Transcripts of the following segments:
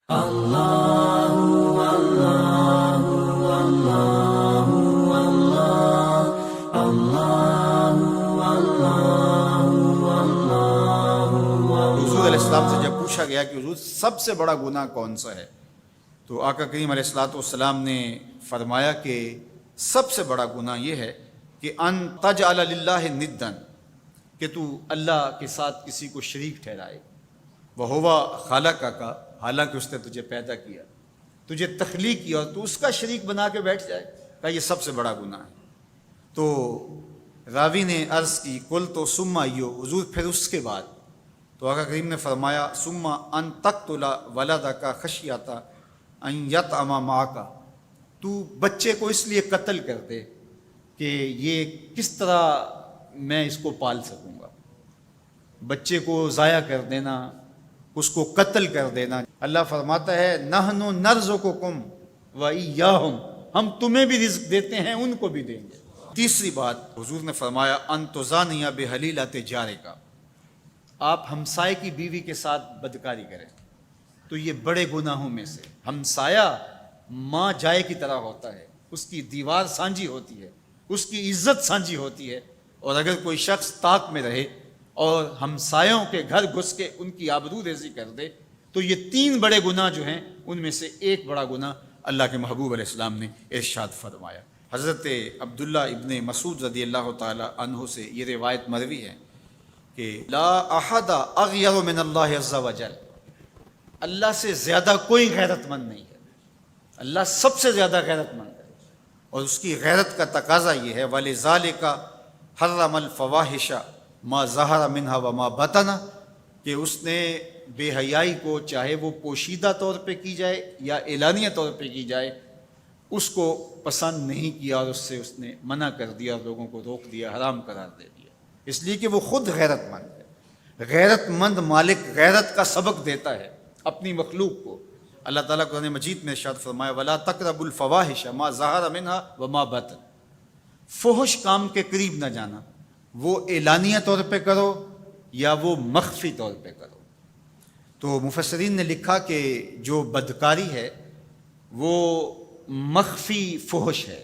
حضور علیہ السلام سے جب پوچھا گیا کہ حضور سب سے بڑا گناہ کون سا ہے، تو آقا کریم علیہ السلام نے فرمایا کہ سب سے بڑا گناہ یہ ہے کہ ان تجعل للہ ندا، کہ تو اللہ کے ساتھ کسی کو شریک ٹھہرائے، وہو خلقک، حالانکہ اس نے تجھے پیدا کیا، تجھے تخلیق کیا، اور تو اس کا شریک بنا کے بیٹھ جائے، کہ یہ سب سے بڑا گناہ ہے۔ تو راوی نے عرض کی قل تو ثم ایو، حضور پھر اس کے بعد؟ تو آقا کریم نے فرمایا ثم ان تقتل ولدک خشیۃ ان یطعم معک، تو بچے کو اس لیے قتل کر دے کہ یہ کس طرح میں اس کو پال سکوں گا، بچے کو ضائع کر دینا، اس کو قتل کر دینا۔ اللہ فرماتا ہے نحن نرزقکم وایاہم، ہم تمہیں بھی رزق دیتے ہیں، ان کو بھی دیں گے۔ تیسری بات حضور نے فرمایا ان تزانی بحلیلۃ جارک، آپ ہمسائے کی بیوی کے ساتھ بدکاری کریں، تو یہ بڑے گناہوں میں سے۔ ہمسایہ ماں جائے کی طرح ہوتا ہے، اس کی دیوار سانجھی ہوتی ہے، اس کی عزت سانجھی ہوتی ہے، اور اگر کوئی شخص طاق میں رہے اور ہمسایوں کے گھر گھس کے ان کی آبرو ریزی کر دے، تو یہ تین بڑے گناہ جو ہیں ان میں سے ایک بڑا گناہ اللہ کے محبوب علیہ السلام نے ارشاد فرمایا۔ حضرت عبداللہ ابن مسعود رضی اللہ تعالی عنہ سے یہ روایت مروی ہے کہ لا احد اغیر من اللہ عز وجل، اللہ سے زیادہ کوئی غیرت مند نہیں ہے، اللہ سب سے زیادہ غیرت مند ہے، اور اس کی غیرت کا تقاضا یہ ہے وَلِذَالِكَ حَرَّمَ الْفَوَاحِشَ مَا ظَهَرَ مِنْهَا وَمَا بَطَنَ، کہ اس نے بے حیائی کو چاہے وہ پوشیدہ طور پہ کی جائے یا اعلانیہ طور پہ کی جائے، اس کو پسند نہیں کیا، اور اس سے اس نے منع کر دیا، اور لوگوں کو روک دیا، حرام قرار دے دیا، اس لیے کہ وہ خود غیرت مند ہے۔ غیرت مند مالک غیرت کا سبق دیتا ہے اپنی مخلوق کو۔ اللہ تعالیٰ قرآن مجید میں ارشاد فرمایا وَلَا تَقْرَبُوا الْفَوَاحِشَ مَا ظَهَرَ مِنْهَا وَمَا بَطَنَ، فحش کام کے قریب نہ جانا، وہ اعلانیہ طور پہ کرو یا وہ مخفی طور پہ کرو۔ تو مفسرین نے لکھا کہ جو بدکاری ہے وہ مخفی فحش ہے،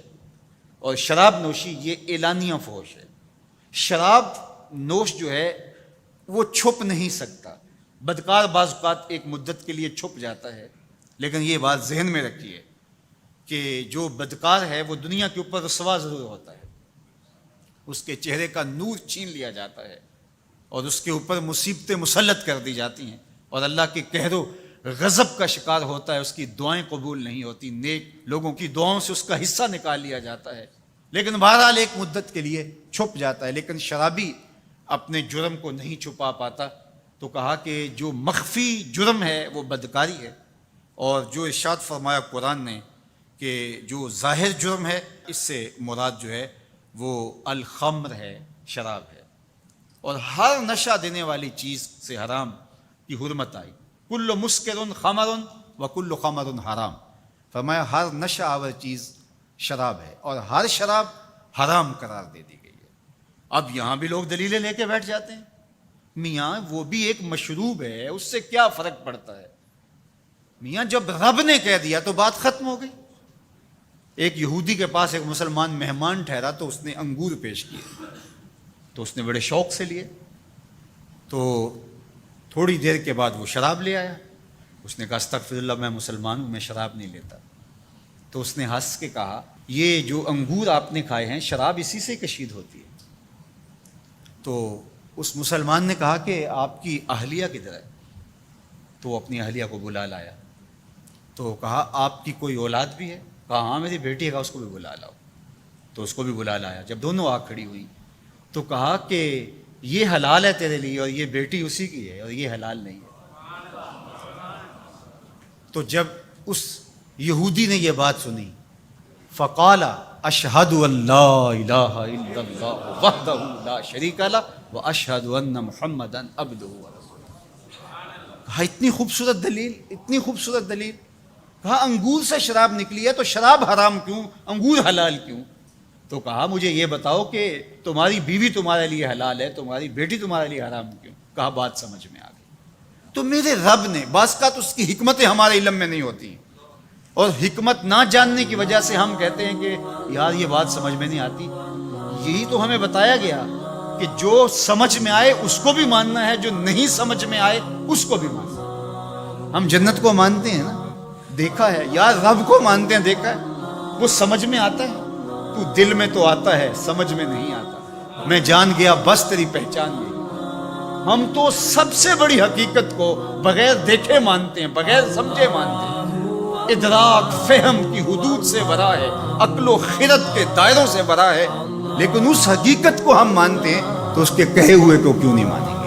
اور شراب نوشی یہ اعلانیہ فحش ہے۔ شراب نوش جو ہے وہ چھپ نہیں سکتا، بدکار بعض اوقات ایک مدت کے لیے چھپ جاتا ہے، لیکن یہ بات ذہن میں رکھیے کہ جو بدکار ہے وہ دنیا کے اوپر رسوا ضرور ہوتا ہے، اس کے چہرے کا نور چھین لیا جاتا ہے، اور اس کے اوپر مصیبتیں مسلط کر دی جاتی ہیں، اور اللہ کے قہر و غضب کا شکار ہوتا ہے، اس کی دعائیں قبول نہیں ہوتی، نیک لوگوں کی دعاؤں سے اس کا حصہ نکال لیا جاتا ہے، لیکن بہرحال ایک مدت کے لیے چھپ جاتا ہے۔ لیکن شرابی اپنے جرم کو نہیں چھپا پاتا، تو کہا کہ جو مخفی جرم ہے وہ بدکاری ہے، اور جو ارشاد فرمایا قرآن نے کہ جو ظاہر جرم ہے اس سے مراد جو ہے وہ الخمر ہے، شراب ہے، اور ہر نشہ دینے والی چیز سے حرام کی حرمت آئی۔ کل مسکر خمر و کل خمر حرام، فرمایا ہر نشہ آور چیز شراب ہے، اور ہر شراب حرام قرار دے دی گئی ہے۔ اب یہاں بھی لوگ دلیلیں لے کے بیٹھ جاتے ہیں، میاں وہ بھی ایک مشروب ہے، اس سے کیا فرق پڑتا ہے؟ میاں جب رب نے کہہ دیا تو بات ختم ہو گئی۔ ایک یہودی کے پاس ایک مسلمان مہمان ٹھہرا، تو اس نے انگور پیش کیے، تو اس نے بڑے شوق سے لیے، تو تھوڑی دیر کے بعد وہ شراب لے آیا۔ اس نے کہا استغفر اللہ، میں مسلمان ہوں، میں شراب نہیں لیتا۔ تو اس نے ہنس کے کہا یہ جو انگور آپ نے کھائے ہیں شراب اسی سے کشید ہوتی ہے۔ تو اس مسلمان نے کہا کہ آپ کی اہلیہ کدھر ہے؟ تو وہ اپنی اہلیہ کو بلا لایا، تو کہا آپ کی کوئی اولاد بھی ہے؟ کہا ہاں میری بیٹی ہے، اس کو بھی بلا لاؤ۔ تو اس کو بھی بلا لایا۔ جب دونوں آ کھڑی ہوئی تو کہا کہ یہ حلال ہے تیرے لیے، اور یہ بیٹی اسی کی ہے، اور یہ حلال نہیں ہے۔ تو جب اس یہودی نے یہ بات سنی فقال اشہد ان لا الہ الا اللہ وحدہ لا شریک لہ واشہد ان محمدا عبدہ ورسولہ۔ کہا اتنی خوبصورت دلیل، اتنی خوبصورت دلیل۔ کہا انگور سے شراب نکلی ہے تو شراب حرام کیوں، انگور حلال کیوں؟ تو کہا مجھے یہ بتاؤ کہ تمہاری بیوی تمہارے لیے حلال ہے، تمہاری بیٹی تمہارے لیے حرام کیوں؟ کہا بات سمجھ میں آ گئی۔ تو میرے رب نے، بعض کا تو اس کی حکمتیں ہمارے علم میں نہیں ہوتی، اور حکمت نہ جاننے کی وجہ سے ہم کہتے ہیں کہ یار یہ بات سمجھ میں نہیں آتی. یہی تو ہمیں بتایا گیا کہ جو سمجھ میں آئے اس کو بھی ماننا ہے، جو نہیں سمجھ میں آئے اس کو بھی ماننا ہے. ہم جنت کو مانتے ہیں نا، دیکھا ہے، یار رب کو مانتے ہیں، دیکھا ہے، وہ سمجھ میں آتا ہے، تو دل میں تو آتا ہے، سمجھ میں نہیں آتا. میں جان گیا بس تیری پہچان گئی. ہم تو سب سے بڑی حقیقت کو بغیر دیکھے مانتے ہیں، بغیر سمجھے مانتے ہیں. ادراک فہم کی حدود سے بھرا ہے، عقل و خرد کے دائروں سے بھرا ہے، لیکن اس حقیقت کو ہم مانتے ہیں تو اس کے کہے ہوئے کو کیوں نہیں مانیں گے؟